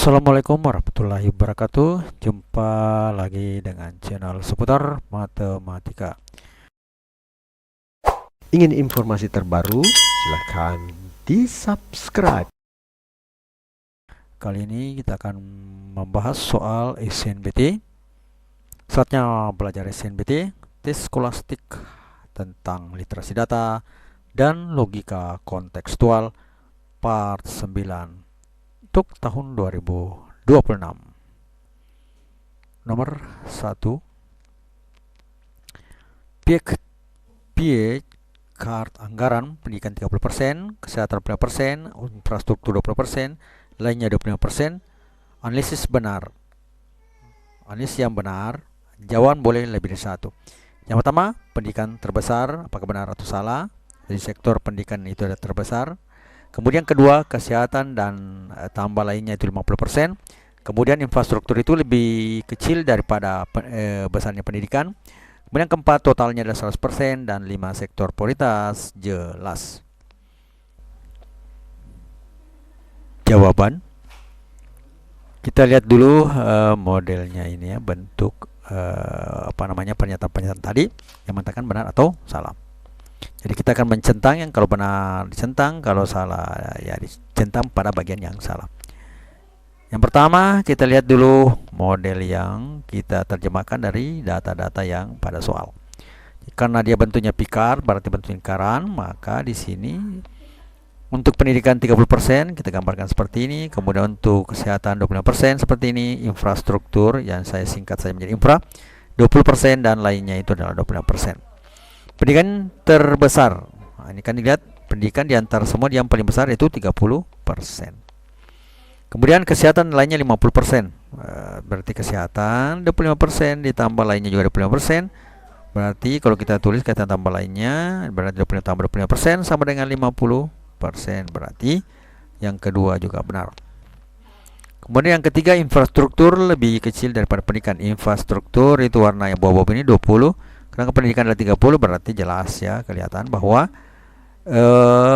Assalamualaikum warahmatullahi wabarakatuh. Jumpa lagi dengan channel seputar matematika. Ingin informasi terbaru? Silahkan di-subscribe. Kali ini kita akan membahas soal SNBT. Saatnya belajar SNBT, tes skolastik tentang literasi data dan logika kontekstual part 9 untuk tahun 2026. Nomor 1, PIE card anggaran pendidikan 30%, kesehatan 20%, infrastruktur 20%, lainnya 25%. Analisis benar. Analisis yang benar, jawaban boleh lebih dari satu. Yang pertama, pendidikan terbesar, apakah benar atau salah? Jadi sektor pendidikan itu adalah terbesar. Kemudian kedua, kesehatan dan tambah lainnya itu 50%. Kemudian infrastruktur itu lebih kecil daripada besarnya pendidikan. Kemudian keempat, totalnya adalah 100% dan 5 sektor prioritas jelas. Jawaban. Kita lihat dulu modelnya ini ya, bentuk pernyataan-pernyataan tadi yang mengatakan benar atau salah. Jadi kita akan mencentang yang kalau benar dicentang, kalau salah ya dicentang pada bagian yang salah. Yang pertama, kita lihat dulu model yang kita terjemahkan dari data-data yang pada soal. Karena dia bentuknya picar, berarti bentuk lingkaran, maka di sini untuk pendidikan 30% kita gambarkan seperti ini, kemudian untuk kesehatan 25% seperti ini, infrastruktur yang saya singkat saja menjadi infra 20% dan lainnya itu adalah 25%. Pendidikan terbesar, nah, ini kan dilihat pendidikan di antara semua yang paling besar itu 30%. Kemudian kesehatan lainnya 50%, berarti kesehatan 25% ditambah lainnya juga 25%. Berarti kalau kita tulis kesehatan tambah lainnya berarti 20 tambah 25% sama dengan 50%. Berarti yang kedua juga benar. Kemudian yang ketiga, infrastruktur lebih kecil daripada pendidikan. Infrastruktur itu warna yang bawah-bawah ini 20. Karena pendidikan adalah 30, berarti jelas ya kelihatan bahwa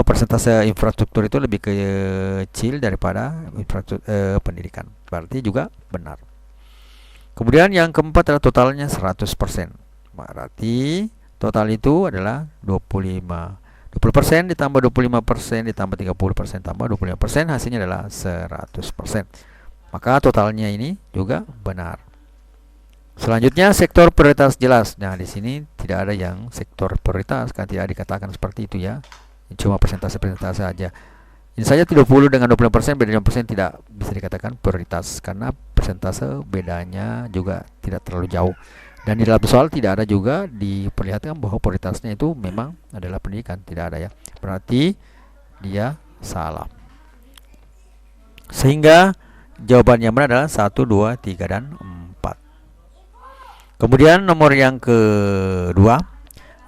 persentase infrastruktur itu lebih kecil daripada infrastruktur pendidikan. Berarti juga benar. Kemudian yang keempat adalah totalnya 100%. Berarti total itu adalah 20% ditambah 25% ditambah 30% tambah 25%, hasilnya adalah 100%. Maka totalnya ini juga benar. Selanjutnya, sektor prioritas jelas. Nah, di sini tidak ada yang sektor prioritas, kan tidak dikatakan seperti itu ya. Cuma persentase-persentase saja. Ini saja 30 dengan 20%, beda 5% tidak bisa dikatakan prioritas karena persentase bedanya juga tidak terlalu jauh. Dan di dalam soal tidak ada juga diperlihatkan bahwa prioritasnya itu memang adalah pendidikan, tidak ada ya. Berarti dia salah. Sehingga jawabannya benar adalah 1, 2, 3 dan 4. Kemudian nomor yang kedua,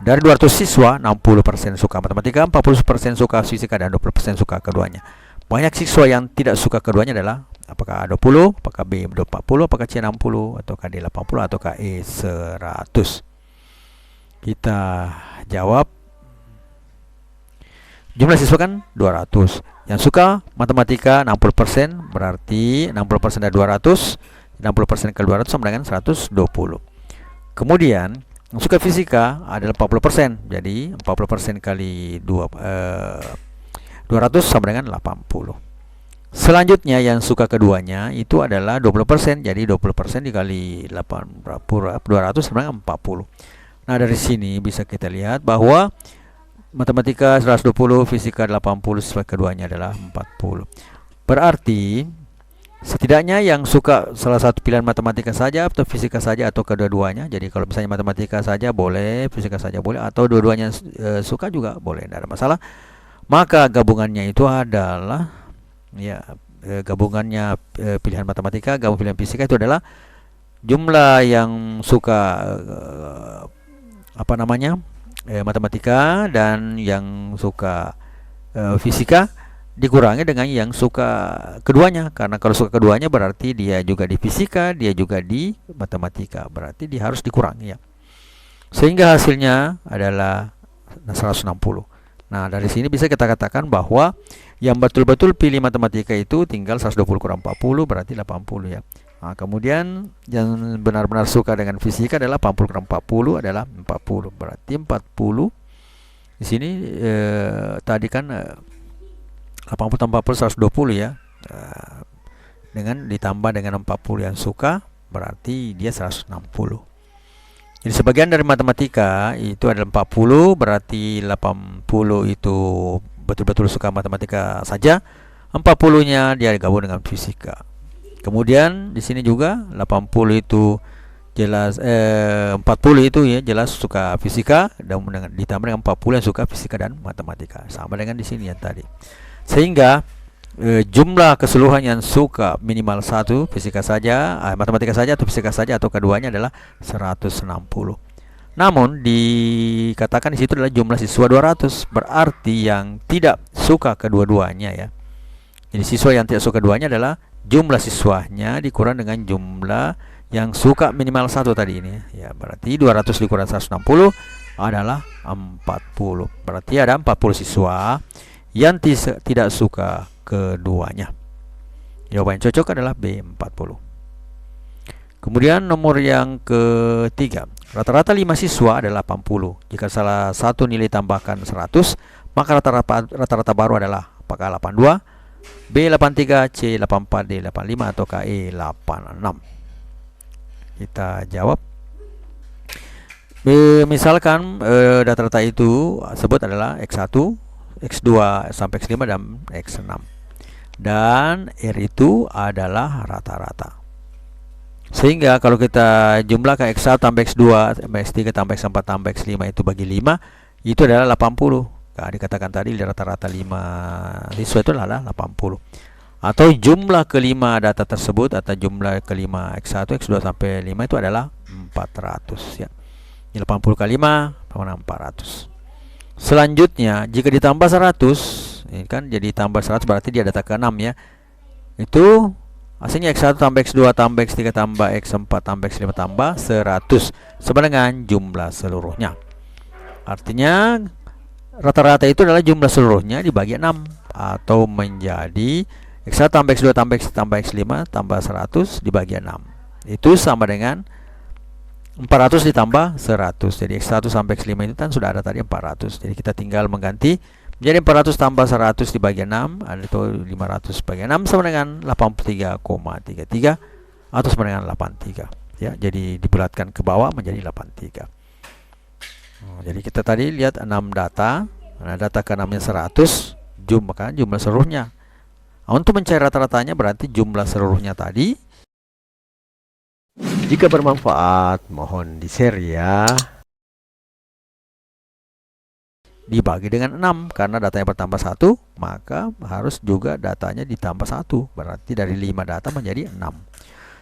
dari 200 siswa 60% suka matematika, 40% suka fisika dan 20% suka keduanya. Banyak siswa yang tidak suka keduanya adalah apakah A 20, apakah B 40, apakah C 60, ataukah D 80, ataukah E 100. Kita jawab. Jumlah siswa kan 200. Yang suka matematika 60%, berarti 60% dari 200, 60% kali 200 sama dengan 120. Kemudian yang suka fisika adalah 40%. Jadi 40% kali 200 sama dengan 80. Selanjutnya yang suka keduanya itu adalah 20%. Jadi 20% dikali 200 sama dengan 40. Nah, dari sini bisa kita lihat bahwa matematika 120, fisika 80, siswa keduanya adalah 40. Berarti setidaknya yang suka salah satu pilihan matematika saja atau fisika saja atau kedua-duanya. Jadi kalau misalnya matematika saja boleh, fisika saja boleh, atau dua-duanya suka juga boleh, tidak ada masalah. Maka gabungannya itu adalah ya gabungannya pilihan matematika, gabungan pilihan fisika itu adalah jumlah yang suka matematika dan yang suka fisika dikurangi dengan yang suka keduanya. Karena kalau suka keduanya berarti dia juga di fisika, dia juga di matematika, berarti dia harus dikurangi ya. Sehingga hasilnya adalah 160. Nah, dari sini bisa kita katakan bahwa Yang betul-betul pilih matematika itu tinggal 120 kurang 40 berarti 80 ya. Nah, kemudian yang benar-benar suka dengan fisika adalah 80 kurang 40 adalah 40. Berarti 40 di sini tadi kan 80 tambah 40 120 ya. Dengan ditambah dengan 40 yang suka berarti dia 160. Jadi sebagian dari matematika itu adalah 40, berarti 80 itu betul-betul suka matematika saja, 40-nya dia gabung dengan fisika. Kemudian di sini juga 80 itu jelas 40 itu ya jelas suka fisika, dan ditambah dengan 40 yang suka fisika dan matematika. Sama dengan di sini yang tadi. Sehingga jumlah keseluruhan yang suka minimal 1 fisika saja, matematika saja atau fisika saja atau keduanya adalah 160. Namun dikatakan di situ adalah jumlah siswa 200, berarti yang tidak suka kedua-duanya ya. Jadi siswa yang tidak suka keduanya adalah jumlah siswanya dikurang dengan jumlah yang suka minimal 1 tadi ini ya. Berarti 200 dikurang 160 adalah 40. Berarti ada 40 siswa yang tidak suka keduanya. Jawaban yang cocok adalah B40. Kemudian nomor yang ketiga, rata-rata 5 siswa adalah 80. Jika salah satu nilai tambahkan 100, maka rata-rata baru adalah apakah 82, B83, C84, D85 atau KE86. Kita jawab. Misalkan data-data itu sebut adalah X1, X2 sampai X5 dan X6. Dan R itu adalah rata-rata. Sehingga kalau kita jumlahkan X1 tambah X2 tambah X3 tambah X4 tambah X5 itu bagi 5, itu adalah 80. Nah, dikatakan tadi rata-rata 5 siswa itu adalah 80. Atau jumlah kelima data tersebut atau jumlah kelima X1, X2 sampai 5 itu adalah 400 ya. 80 kali 5 sama 400. Selanjutnya jika ditambah 100, ini kan jadi tambah 100 berarti dia data ke-6 ya. Itu hasilnya X1 tambah X2 tambah X3 tambah X4 tambah X5 tambah 100 sama dengan jumlah seluruhnya. Artinya rata-rata itu adalah jumlah seluruhnya dibagi 6 atau menjadi X1 tambah X2 tambah X tambah X5 tambah 100 dibagi 6. Itu sama dengan 400 ditambah 100. Jadi X1 sampai X5 itu kan sudah ada tadi 400. Jadi kita tinggal mengganti jadi 400 tambah 100 dibagi 6 itu 500 bagi 6 sama dengan 83,33 atau sama dengan 83 ya. Jadi dibulatkan ke bawah menjadi 83. Jadi kita tadi lihat 6 data. Nah, data ke-6 nya 100, jumlah seluruhnya. Nah, untuk mencari rata-ratanya berarti jumlah seluruhnya tadi. Jika bermanfaat, mohon di-share ya. Dibagi dengan 6 karena datanya bertambah 1, maka harus juga datanya ditambah 1. Berarti dari 5 data menjadi 6.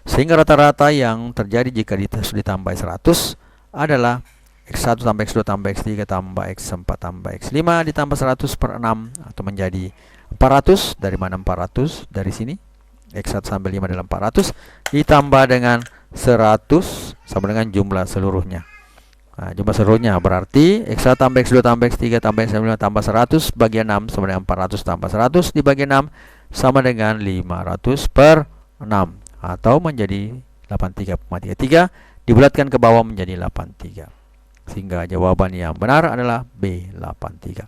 Sehingga rata-rata yang terjadi jika ditambah 100 adalah X1 tambah X2 tambah X3 tambah X4 tambah X5 ditambah 100 per 6 atau menjadi 400. Dari mana 400? Dari sini. X1 sampai 5 adalah 400 ditambah dengan 100 sama dengan jumlah seluruhnya. Nah, jumlah seluruhnya berarti X1 tambah X2 tambah X3 tambah X5 tambah 100 bagi 6 sama dengan 400 tambah 100 dibagi 6 sama dengan 500 per 6 atau menjadi 83,33 dibulatkan ke bawah menjadi 83. Sehingga jawaban yang benar adalah B83.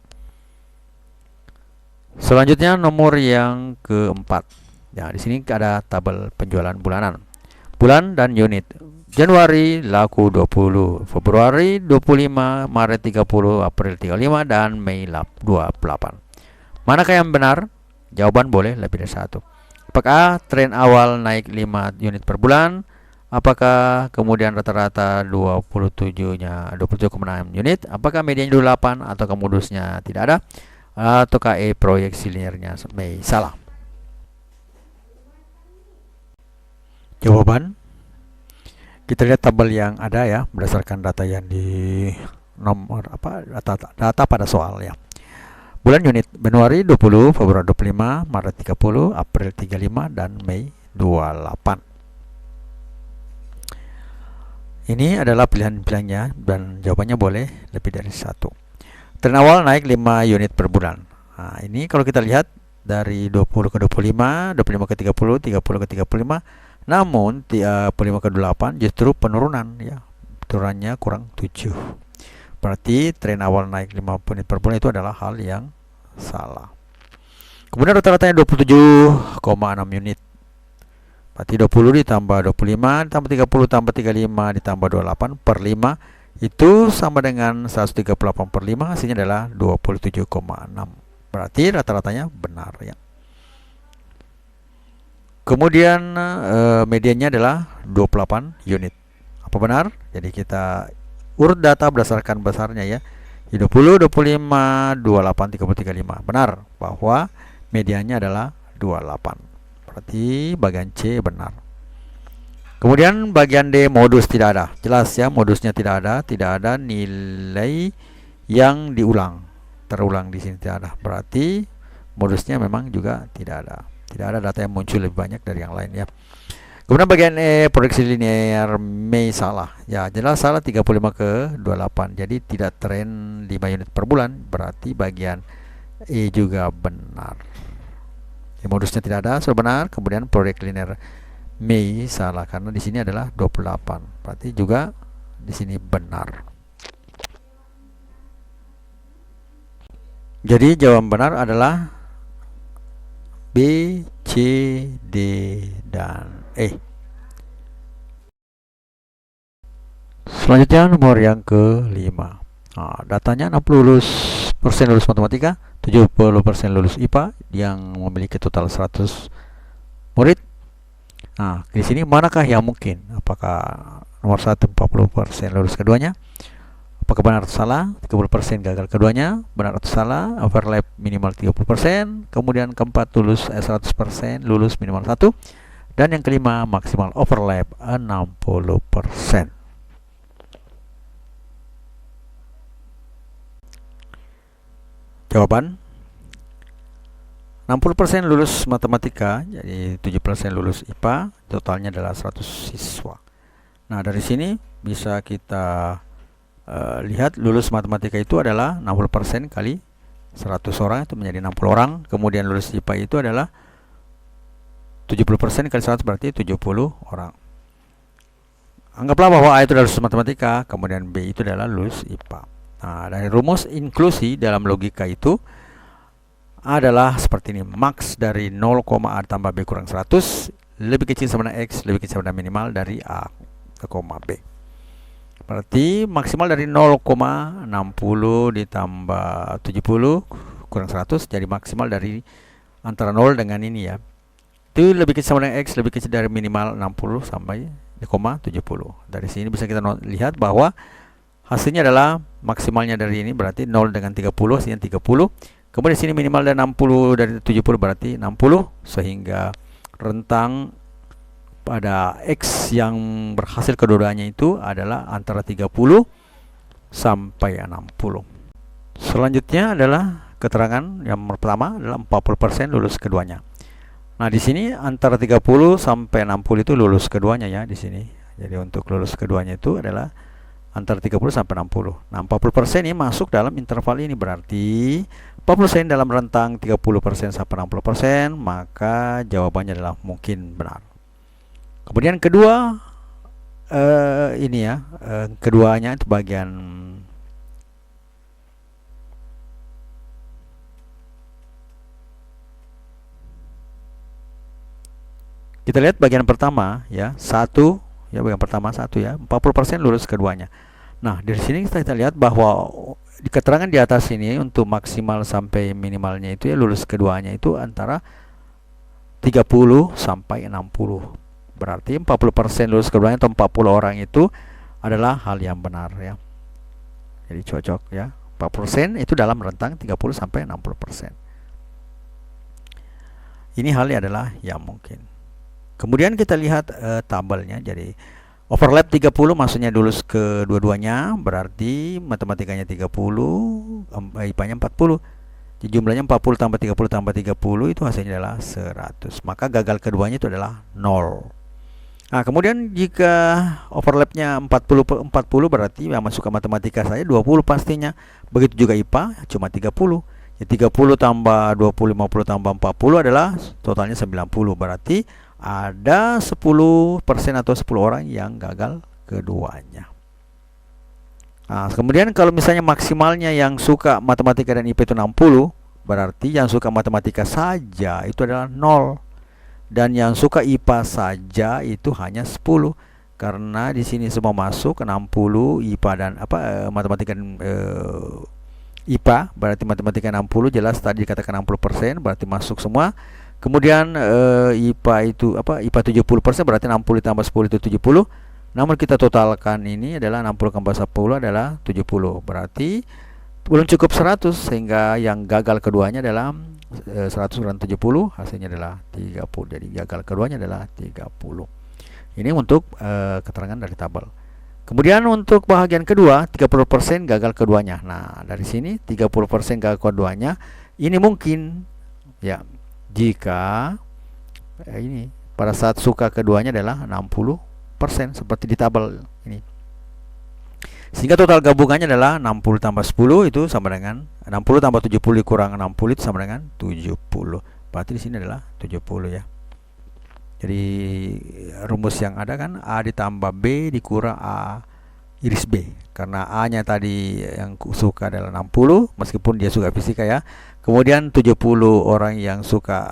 Selanjutnya nomor yang keempat. Nah, di sini ada tabel penjualan bulanan. Bulan dan unit. Januari laku 20, Februari 25, Maret 30, April 35 dan Mei 28. Manakah yang benar? Jawaban boleh lebih dari 1. Apakah tren awal naik 5 unit per bulan? Apakah kemudian rata-rata 27-nya 27,6 unit? Apakah medianya 28 atau modusnya tidak ada? Ataukah proyeksi linearnya Mei salah? Jawaban kita lihat tabel yang ada ya, berdasarkan data yang di nomor data pada soal ya. Bulan unit Januari 20, Februari 25, Maret 30, April 35 dan Mei 28. Ini adalah pilihan-pilihannya dan jawabannya boleh lebih dari 1. Tren awal naik 5 unit per bulan. Nah, ini kalau kita lihat dari 20 ke 25, 25 ke 30, 30 ke 35. Namun 35 ke 8 justru penurunan ya. Turunannya kurang 7. Berarti tren awal naik 5 unit per bulan itu adalah hal yang salah. Kemudian rata-ratanya 27,6 unit. Berarti 20 ditambah 25 ditambah 30 tambah 35 ditambah 28 per 5 itu sama dengan 138 per 5, hasilnya adalah 27,6. Berarti rata-ratanya benar ya. Kemudian mediannya adalah 28 unit. Apa benar? Jadi kita urut data berdasarkan besarnya ya. 20, 25, 28, 30, 35. Benar bahwa mediannya adalah 28. Berarti bagian C benar. Kemudian bagian D, modus tidak ada. Jelas ya, modusnya tidak ada nilai yang terulang di sini tidak ada. Berarti modusnya memang juga tidak ada. Tidak ada data yang muncul lebih banyak dari yang lain ya. Kemudian bagian E, proyeksi linear Mei salah. Ya, jelas salah 35 ke 28. Jadi tidak tren 5 unit per bulan. Berarti bagian E juga benar. Ya, modusnya tidak ada, sudah benar. Kemudian proyek linear Mei salah karena di sini adalah 28. Berarti juga di sini benar. Jadi jawaban benar adalah B, C, D, dan E. Selanjutnya nomor yang kelima. Nah, datanya 60% lulus matematika, 70% lulus IPA yang memiliki total 100 murid. Nah, di sini manakah yang mungkin? Apakah nomor 1 40% lulus keduanya? Apakah benar atau salah? 30% gagal keduanya. Benar atau salah? Overlap minimal 30%. Kemudian keempat 100% lulus minimal 1. Dan yang kelima maksimal overlap 60%. Jawaban 60% lulus matematika, jadi 7% lulus IPA, totalnya adalah 100 siswa. Nah, dari sini bisa kita lihat lulus matematika itu adalah 60% kali 100 orang, itu menjadi 60 orang. Kemudian lulus IPA itu adalah 70% kali 100, berarti 70 orang. Anggaplah bahwa A itu adalah lulus matematika, kemudian B itu adalah lulus IPA. Nah, dari rumus inklusi dalam logika itu adalah seperti ini. Max dari 0,A tambah B kurang 100 lebih kecil sama dengan X lebih kecil sama dengan minimal dari A ke B. Berarti maksimal dari 0,60 ditambah 70 kurang 100, jadi maksimal dari antara 0 dengan ini ya. Itu lebih kecil sama dengan X lebih kecil dari minimal 60 sampai 0,70. Dari sini bisa kita lihat bahwa hasilnya adalah maksimalnya dari ini berarti 0 dengan 30 hasilnya 30. Kemudian di sini minimal dari 60 dari 70 berarti 60, sehingga rentang pada X yang berhasil kedua-duanya itu adalah antara 30 sampai 60. Selanjutnya adalah keterangan yang pertama adalah 40% lulus keduanya. Nah, di sini antara 30 sampai 60 itu lulus keduanya ya di sini. Jadi untuk lulus keduanya itu adalah antara 30 sampai 60. Nah, 40% ini masuk dalam interval ini, berarti 40% dalam rentang 30% sampai 60%, maka jawabannya adalah mungkin benar. Kemudian kedua ini ya, keduanya itu bagian kita lihat bagian pertama ya, satu ya, bagian pertama satu ya, 40% lulus keduanya. Nah, dari sini kita lihat bahwa di keterangan di atas ini untuk maksimal sampai minimalnya itu ya lulus keduanya itu antara 30 sampai 60. Berarti 40% lulus keduanya atau 40 orang itu adalah hal yang benar ya. Jadi cocok ya. 40% itu dalam rentang 30 sampai 60%. Ini halnya adalah yang mungkin. Kemudian kita lihat tabelnya. Jadi overlap 30 maksudnya lulus kedua-duanya, berarti matematikanya 30, IPA-nya 40. Jadi jumlahnya 40 tambah 30 tambah 30 itu hasilnya adalah 100. Maka gagal keduanya itu adalah 0. Nah, kemudian jika overlapnya 40 berarti yang masuk ke matematika saya 20 pastinya. Begitu juga IPA cuma 30. Ya, 30 tambah 20, 50 tambah 40 adalah totalnya 90. Berarti ada 10% atau 10 orang yang gagal keduanya. Nah, kemudian kalau misalnya maksimalnya yang suka matematika dan IPA itu 60, berarti yang suka matematika saja itu adalah 0. Dan yang suka IPA saja itu hanya 10. Karena di sini semua masuk 60 IPA dan matematika dan IPA, berarti matematika 60 jelas tadi dikatakan 60%, berarti masuk semua. Kemudian IPA itu IPA 70%, berarti 60 ditambah 10 itu 70. Namun kita totalkan ini adalah 60 tambah 10 adalah 70. Berarti belum cukup 100, sehingga yang gagal keduanya adalah 100 kurang 70, hasilnya adalah 30. Jadi gagal keduanya adalah 30. Ini untuk keterangan dari tabel. Kemudian untuk bahagian kedua, 30% gagal keduanya. Nah, dari sini 30% gagal keduanya ini mungkin ya jika ini pada saat suka keduanya adalah 60% seperti di tabel ini. Sehingga total gabungannya adalah 60 tambah 10 itu sama dengan 60 tambah 70 dikurang 60 itu sama dengan 70. Berarti di sini adalah 70 ya. Jadi rumus yang ada kan A ditambah B dikurang A iris B. Karena A-nya tadi yang suka adalah 60 meskipun dia suka fisika ya. Kemudian 70 orang yang suka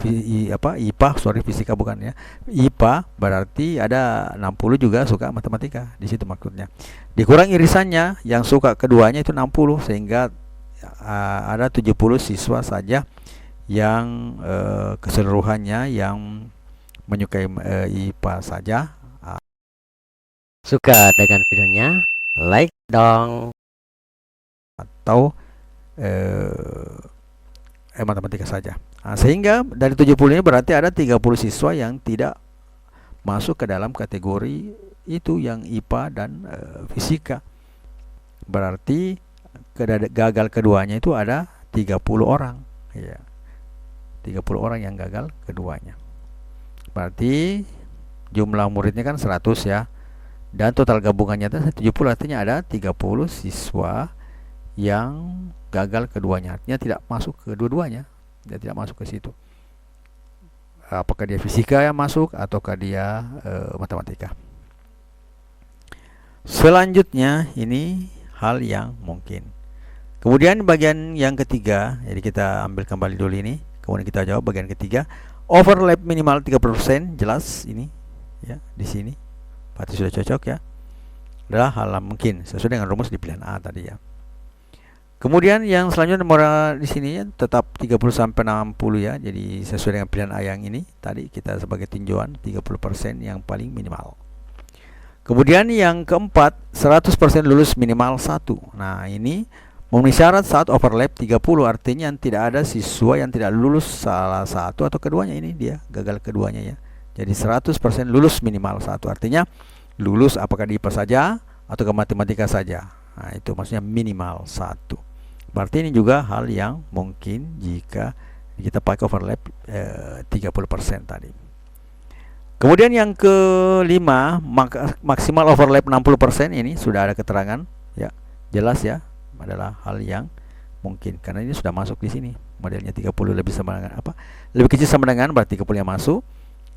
IPA, fisika bukan ya. IPA berarti ada 60 juga suka matematika. Di situ maksudnya. Dikurang irisannya yang suka keduanya itu 60 sehingga ada 70 siswa saja yang keseluruhannya yang menyukai IPA saja. Suka dengan videonya? Like dong. Atau matematika saja. Nah, sehingga dari 70 ini berarti ada 30 siswa yang tidak masuk ke dalam kategori itu yang IPA dan fisika. Berarti gagal keduanya itu ada 30 orang ya. 30 orang yang gagal keduanya. Berarti jumlah muridnya kan 100 ya. Dan total gabungannya itu 70, artinya ada 30 siswa yang gagal keduanya. Artinya tidak masuk ke dua-duanya. Dia tidak masuk ke situ. Apakah dia fisika yang masuk ataukah dia matematika. Selanjutnya ini hal yang mungkin. Kemudian bagian yang ketiga, jadi kita ambil kembali dulu ini. Kemudian kita jawab bagian ketiga. Overlap minimal 30%, jelas ini ya di sini. Berarti sudah cocok ya. Adalah hal yang mungkin sesuai dengan rumus di pilihan A tadi ya. Kemudian yang selanjutnya nomor di sini ya, tetap 30 sampai 60 ya. Jadi sesuai dengan pilihan A yang ini tadi kita sebagai tinjauan 30% yang paling minimal. Kemudian yang keempat 100% lulus minimal 1. Nah, ini memenuhi syarat saat overlap 30, artinya tidak ada siswa yang tidak lulus salah satu atau keduanya, ini dia gagal keduanya ya. Jadi 100% lulus minimal 1, artinya lulus apakah di IPA saja atau ke matematika saja. Nah, itu maksudnya minimal 1. Berarti ini juga hal yang mungkin jika kita pakai overlap 30% tadi. Kemudian yang kelima, maksimal overlap 60%, ini sudah ada keterangan ya. Jelas ya, adalah hal yang mungkin karena ini sudah masuk di sini. Modelnya 30 lebih sama dengan apa? Lebih kecil sama dengan berarti 30-nya masuk.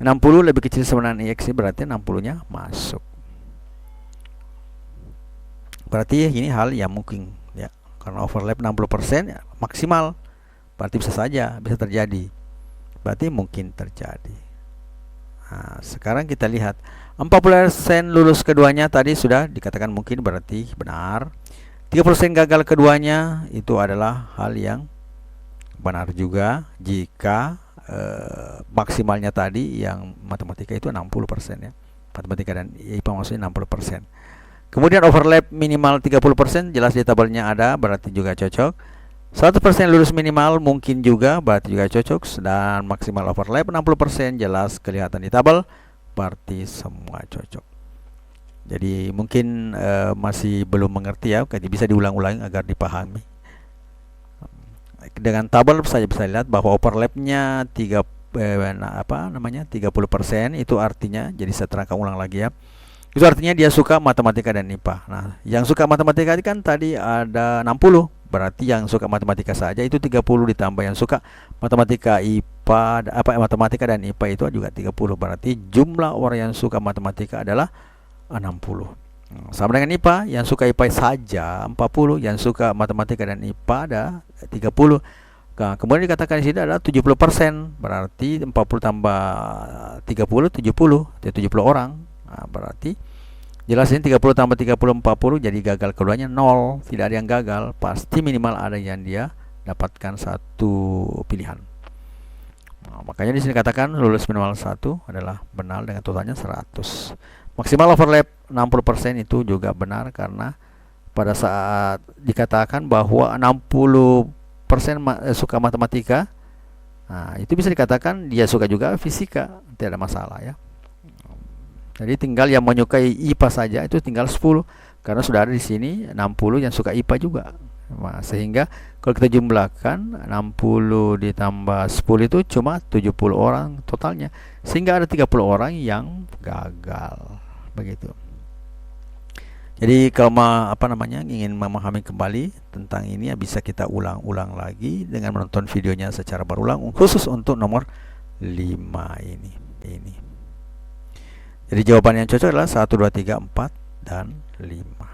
60 lebih kecil sama dengan IX berarti 60-nya masuk. Berarti ini hal yang mungkin ya. Karena overlap 60% ya, maksimal. Berarti bisa saja, bisa terjadi. Berarti mungkin terjadi. Nah, sekarang kita lihat 40% lulus keduanya tadi sudah dikatakan mungkin, berarti benar. 3% gagal keduanya itu adalah hal yang benar juga jika maksimalnya tadi yang matematika itu 60% ya. Matematika dan IPA maksudnya 60%. Kemudian overlap minimal 30%, jelas di tabelnya ada, berarti juga cocok. 100% lulus minimal mungkin juga, berarti juga cocok. Dan maksimal overlap 60%, jelas kelihatan di tabel, berarti semua cocok. Jadi mungkin masih belum mengerti ya, bisa diulang-ulang agar dipahami. Dengan tabel saja bisa lihat bahwa overlapnya 30% itu artinya, jadi saya terangkan ulang lagi ya. Itu artinya dia suka matematika dan IPA. Nah, yang suka matematika kan tadi ada 60, Berarti yang suka matematika saja itu 30 ditambah yang suka matematika IPA matematika dan IPA itu juga 30. Berarti jumlah orang yang suka matematika adalah 60. Sama dengan IPA, yang suka IPA saja 40, yang suka matematika dan IPA ada 30. Nah, kemudian dikatakan di sini adalah 70%, berarti 40 tambah 30 70, jadi 70 orang. Nah, berarti jelas ini 30 tambah 30 40, jadi gagal keduanya 0, tidak ada yang gagal, pasti minimal ada yang dia dapatkan satu pilihan. Nah, makanya di sini katakan lulus minimal 1 adalah benar dengan totalnya 100. Maksimal overlap 60% itu juga benar karena pada saat dikatakan bahwa 60% suka matematika, nah itu bisa dikatakan dia suka juga fisika, tidak ada masalah ya. Jadi tinggal yang menyukai IPA saja itu tinggal 10 karena sudah ada di sini 60 yang suka IPA juga. Nah, sehingga kalau kita jumlahkan 60 ditambah 10 itu cuma 70 orang totalnya. Sehingga ada 30 orang yang gagal. Begitu. Jadi kalau ingin memahami kembali tentang ini ya bisa kita ulang-ulang lagi dengan menonton videonya secara berulang khusus untuk nomor 5 ini. Jadi jawaban yang cocok adalah 1 2 3 4 dan 5.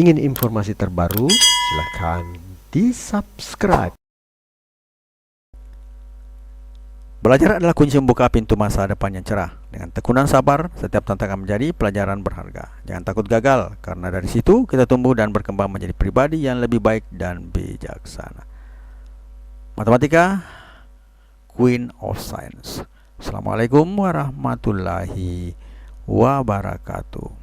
Ingin informasi terbaru? Silakan di-subscribe. Belajar adalah kunci membuka pintu masa depan yang cerah. Dengan tekunan sabar, setiap tantangan menjadi pelajaran berharga. Jangan takut gagal, karena dari situ kita tumbuh dan berkembang menjadi pribadi yang lebih baik dan bijaksana. Matematika, Queen of Science. Assalamualaikum warahmatullahi wabarakatuh.